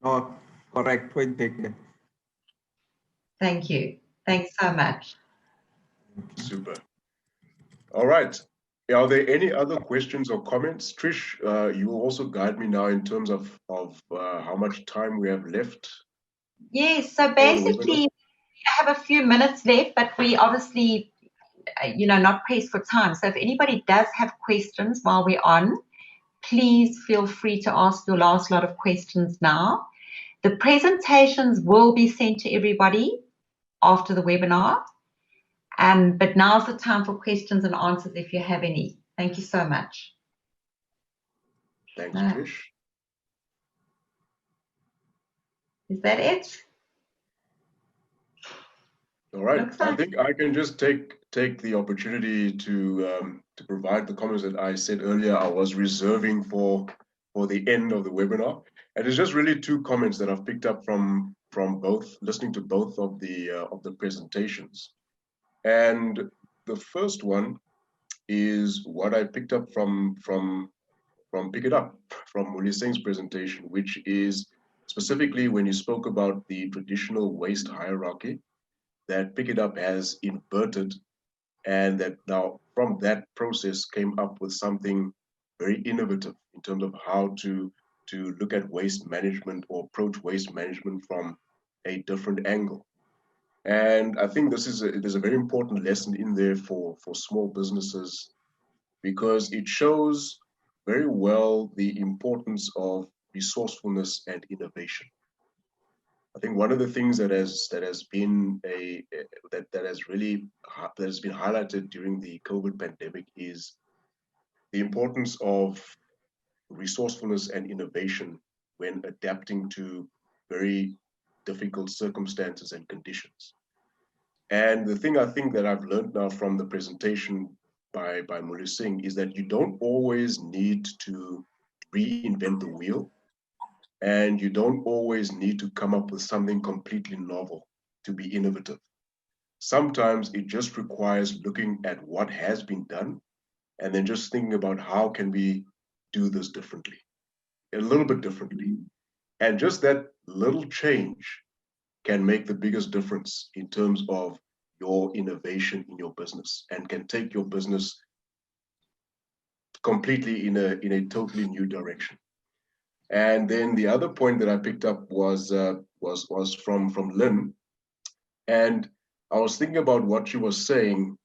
Oh, correct. Point taken. Thank you. Thanks so much. Super. All right. Are there any other questions or comments? Trish, you will also guide me now in terms of how much time we have left. Yes, so basically, we have a few minutes left, but we obviously, not pressed for time. So if anybody does have questions while we're on, please feel free to ask your last lot of questions now. The presentations will be sent to everybody after the webinar. But now's the time for questions and answers if you have any. Thank you so much. Thanks, Trish. Is that it? All right. Looks like I think I can just take the opportunity to provide the comments that I said earlier I was reserving for the end of the webinar. And it's just really two comments that I've picked up from both, listening to both of the presentations. And the first one is what I picked up from Pick It Up, from Logistic's presentation, which is specifically when you spoke about the traditional waste hierarchy that Pick It Up has inverted, and that now from that process came up with something very innovative in terms of how to look at waste management or approach waste management from a different angle. And I think there's a very important lesson in there for small businesses, because it shows very well the importance of resourcefulness and innovation. I think one of the things that has been highlighted during the COVID pandemic is the importance of resourcefulness and innovation when adapting to very difficult circumstances and conditions. And the thing I think that I've learned now from the presentation by Muli Singh is that you don't always need to reinvent the wheel, and you don't always need to come up with something completely novel to be innovative. Sometimes it just requires looking at what has been done and then just thinking about how can we do this differently, a little bit differently. And just that little change can make the biggest difference in terms of your innovation in your business, and can take your business completely in a totally new direction. And then the other point that I picked up was from Lynn, and I was thinking about what she was saying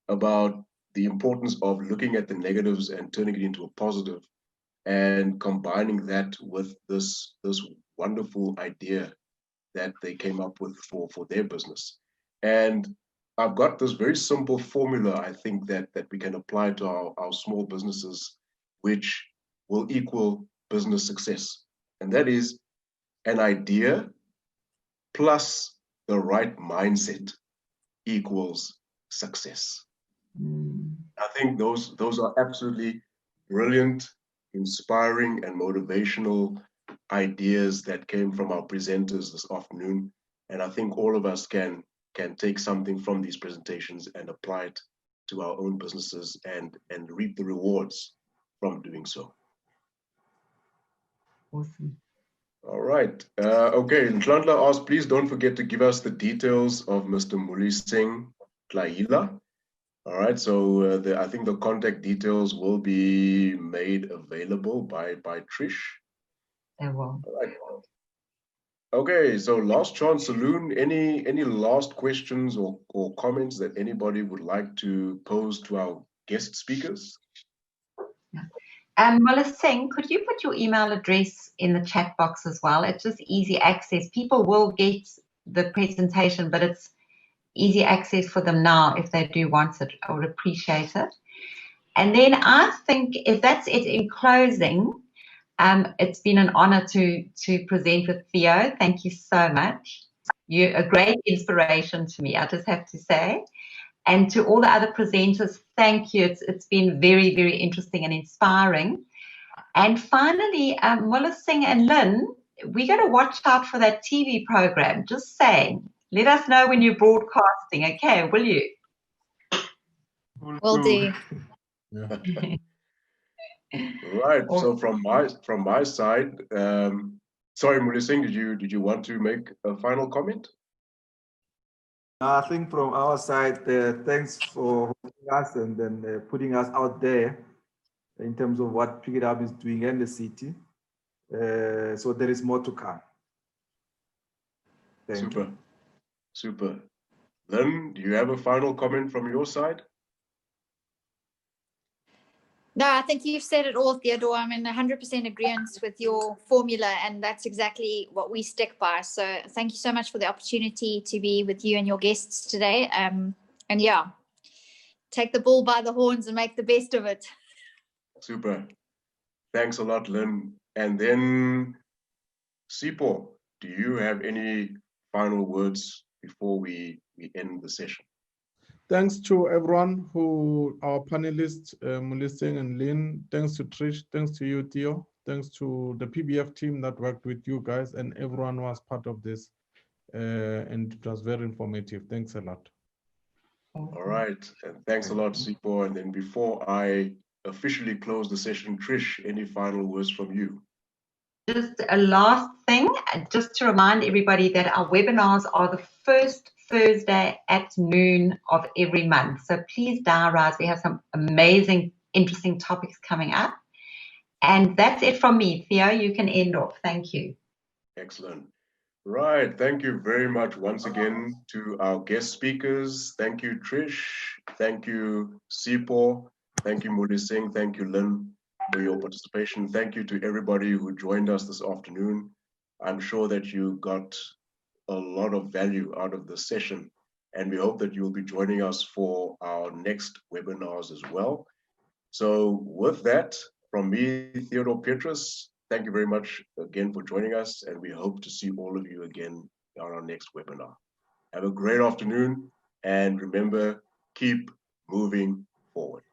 about the importance of looking at the negatives and turning it into a positive, and combining that with this wonderful idea that they came up with for their business. And I've got this very simple formula, I think, that we can apply to our small businesses, which will equal business success. And that is an idea plus the right mindset equals success. I think those are absolutely brilliant, inspiring, and motivational ideas that came from our presenters this afternoon. And I think all of us can take something from these presentations and apply it to our own businesses and reap the rewards from doing so. awesome. All right. Okay. Nhlanhla asked, please don't forget to give us the details of Mr. Muli Singh Tlaila. All right. So I think the contact details will be made available by Trish. They will. All right. Okay. So last chance saloon. Any last questions or comments that anybody would like to pose to our guest speakers? Mullah Singh, could you put your email address in the chat box as well? It's just easy access. People will get the presentation, but it's easy access for them now if they do want it. I would appreciate it. And then I think if that's it in closing, it's been an honor to present with Theo. Thank you so much. You're a great inspiration to me, I just have to say. And to all the other presenters, thank you. It's been very, very interesting and inspiring. And finally, Mullah Singh and Lynn, we're going to watch out for that TV program. Just saying. Let us know when you're broadcasting, okay? Will you? Will do. Yeah. Right. So from my side, sorry, Mullah Singh, did you want to make a final comment? I think from our side, thanks for hosting us and then putting us out there in terms of what Pick It Up is doing in the city. So there is more to come. Thank Super. you. Super. Lynn, do you have a final comment from your side? No, I think you've said it all, Theodore. I'm in 100% agreement with your formula, and that's exactly what we stick by. So thank you so much for the opportunity to be with you and your guests today. And yeah, take the bull by the horns and make the best of it. Super. Thanks a lot, Lynn. And then, Sipo, do you have any final words before we end the session? Thanks to everyone our panelists, Mullah Singh and Lynn. Thanks to Trish. Thanks to you, Theo. Thanks to the PBF team that worked with you guys, and everyone was part of this. And it was very informative. Thanks a lot. All right. And thanks a lot, Sipo. And then before I officially close the session, Trish, any final words from you? Just a last thing, just to remind everybody that our webinars are the first Thursday at noon of every month. So please diarize. We have some amazing, interesting topics coming up. And that's it from me. Theo, you can end off. Thank you. Excellent. Right. Thank you very much once again to our guest speakers. Thank you, Trish. Thank you, Sipo. Thank you, Mullah Singh. Thank you, Lynn, for your participation. Thank you to everybody who joined us this afternoon. I'm sure that you got a lot of value out of the session, and we hope that you'll be joining us for our next webinars as well. So with that, from me, Theodore Petrus, thank you very much again for joining us, and we hope to see all of you again on our next webinar. Have a great afternoon, and remember, keep moving forward.